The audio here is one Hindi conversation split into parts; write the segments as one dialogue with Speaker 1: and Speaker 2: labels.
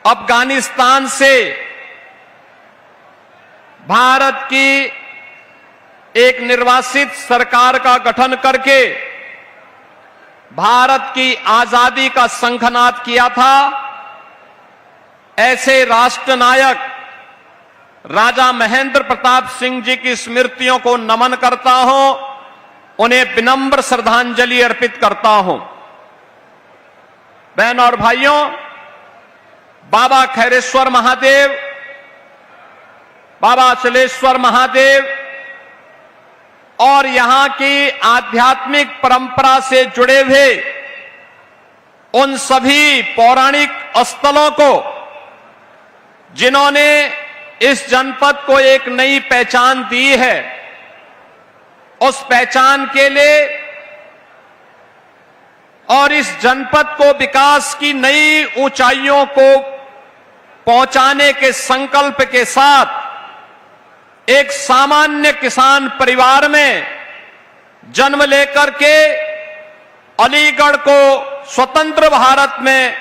Speaker 1: अफगानिस्तान से भारत की एक निर्वासित सरकार का गठन करके भारत की आजादी का शंखनाद किया था, ऐसे राष्ट्र नायक राजा महेंद्र प्रताप सिंह जी की स्मृतियों को नमन करता हूं, उन्हें विनम्र श्रद्धांजलि अर्पित करता हूं। बहन और भाइयों, बाबा खैरेश्वर महादेव, बाबा अचलेश्वर महादेव और यहां की आध्यात्मिक परंपरा से जुड़े हुए उन सभी पौराणिक स्थलों को, जिन्होंने इस जनपद को एक नई पहचान दी है, उस पहचान के लिए और इस जनपद को विकास की नई ऊंचाइयों को पहुंचाने के संकल्प के साथ एक सामान्य किसान परिवार में जन्म लेकर के अलीगढ़ को स्वतंत्र भारत में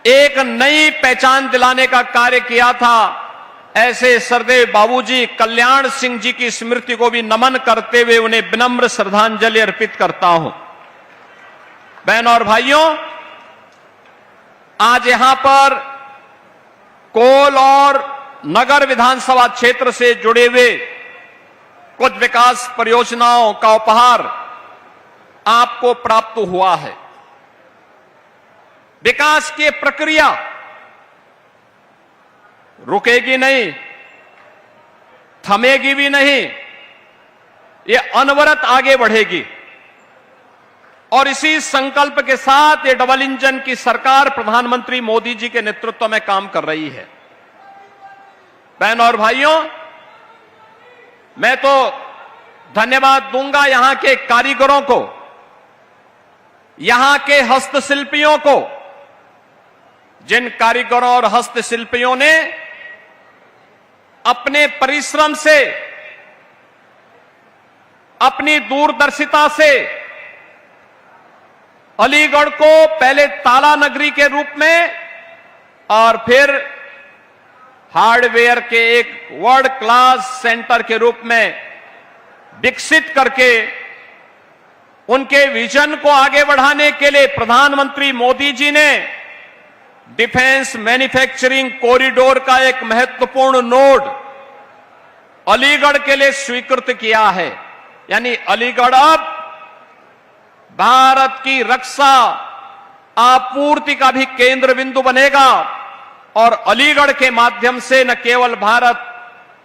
Speaker 1: एक नई पहचान दिलाने का कार्य किया था, ऐसे सरदेव बाबूजी कल्याण सिंह जी की स्मृति को भी नमन करते हुए उन्हें विनम्र श्रद्धांजलि अर्पित करता हूं। बहन और भाइयों, आज यहां पर कोल और नगर विधानसभा क्षेत्र से जुड़े हुए कुछ विकास परियोजनाओं का उपहार आपको प्राप्त हुआ है। विकास की प्रक्रिया रुकेगी नहीं, थमेगी भी नहीं, ये अनवरत आगे बढ़ेगी और इसी संकल्प के साथ ये डबल इंजन की सरकार प्रधानमंत्री मोदी जी के नेतृत्व में काम कर रही है। बहन और भाइयों, मैं तो धन्यवाद दूंगा यहां के कारीगरों को, यहां के हस्तशिल्पियों को, जिन कारीगरों और हस्तशिल्पियों ने अपने परिश्रम से, अपनी दूरदर्शिता से अलीगढ़ को पहले ताला नगरी के रूप में और फिर हार्डवेयर के एक वर्ल्ड क्लास सेंटर के रूप में विकसित करके उनके विजन को आगे बढ़ाने के लिए प्रधानमंत्री मोदी जी ने डिफेंस मैन्युफैक्चरिंग कॉरिडोर का एक महत्वपूर्ण नोड अलीगढ़ के लिए स्वीकृत किया है। यानी अलीगढ़ अब भारत की रक्षा आपूर्ति का भी केंद्र बिंदु बनेगा और अलीगढ़ के माध्यम से न केवल भारत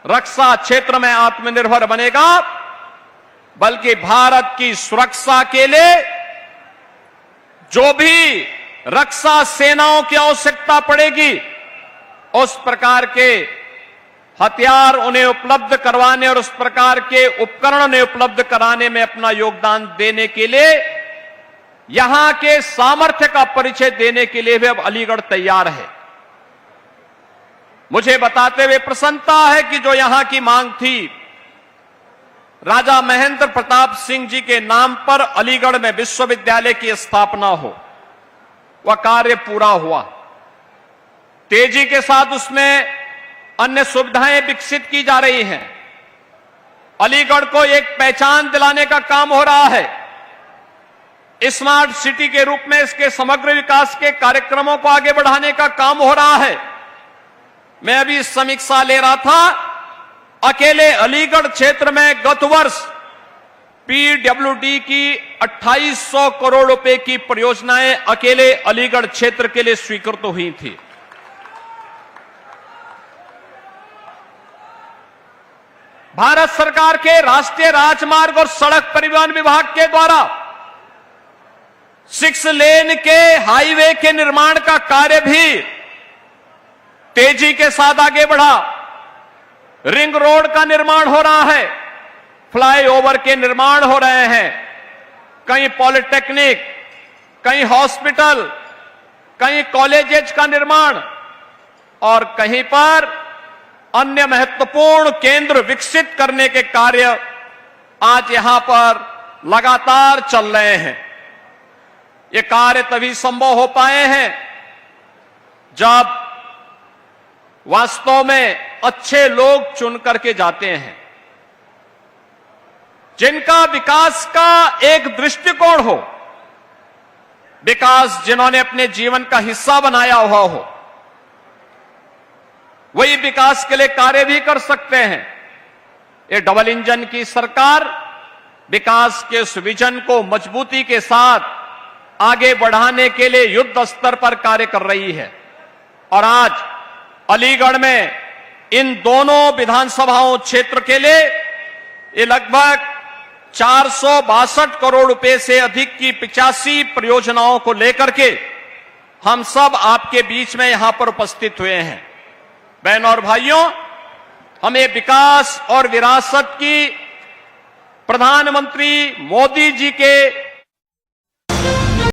Speaker 1: रक्षा क्षेत्र में आत्मनिर्भर बनेगा, बल्कि भारत की सुरक्षा के लिए जो भी रक्षा सेनाओं की आवश्यकता पड़ेगी, उस प्रकार के हथियार उन्हें उपलब्ध करवाने और उस प्रकार के उपकरण उन्हें उपलब्ध कराने में अपना योगदान देने के लिए, यहां के सामर्थ्य का परिचय देने के लिए भी अब अलीगढ़ तैयार है। मुझे बताते हुए प्रसन्नता है कि जो यहां की मांग थी, राजा महेंद्र प्रताप सिंह जी के नाम पर अलीगढ़ में विश्वविद्यालय की स्थापना हो, वह कार्य पूरा हुआ। तेजी के साथ उसमें अन्य सुविधाएं विकसित की जा रही हैं। अलीगढ़ को एक पहचान दिलाने का काम हो रहा है। स्मार्ट सिटी के रूप में इसके समग्र विकास के कार्यक्रमों को आगे बढ़ाने का काम हो रहा है। मैं अभी समीक्षा ले रहा था, अकेले अलीगढ़ क्षेत्र में गत वर्ष पीडब्ल्यूडी की 2800 करोड़ रुपए की परियोजनाएं अकेले अलीगढ़ क्षेत्र के लिए स्वीकृत हुई थी। भारत सरकार के राष्ट्रीय राजमार्ग और सड़क परिवहन विभाग के द्वारा 6 लेन के हाईवे के निर्माण का कार्य भी तेजी के साथ आगे बढ़ा। रिंग रोड का निर्माण हो रहा है, फ्लाईओवर के निर्माण हो रहे हैं, कहीं पॉलिटेक्निक, कहीं हॉस्पिटल, कहीं कॉलेजेस का निर्माण और कहीं पर अन्य महत्वपूर्ण केंद्र विकसित करने के कार्य आज यहां पर लगातार चल रहे हैं। ये कार्य तभी संभव हो पाए हैं जब वास्तव में अच्छे लोग चुन करके जाते हैं, जिनका विकास का एक दृष्टिकोण हो, विकास जिन्होंने अपने जीवन का हिस्सा बनाया हुआ हो, वही विकास के लिए कार्य भी कर सकते हैं। ये डबल इंजन की सरकार विकास के इस विजन को मजबूती के साथ आगे बढ़ाने के लिए युद्ध स्तर पर कार्य कर रही है। और आज अलीगढ़ में इन दोनों विधानसभाओं क्षेत्र के लिए ये लगभग 462 करोड़ रुपए से अधिक की 85 परियोजनाओं को लेकर के हम सब आपके बीच में यहां पर उपस्थित हुए हैं। बहनों और भाइयों, हमें विकास और विरासत की प्रधानमंत्री मोदी जी के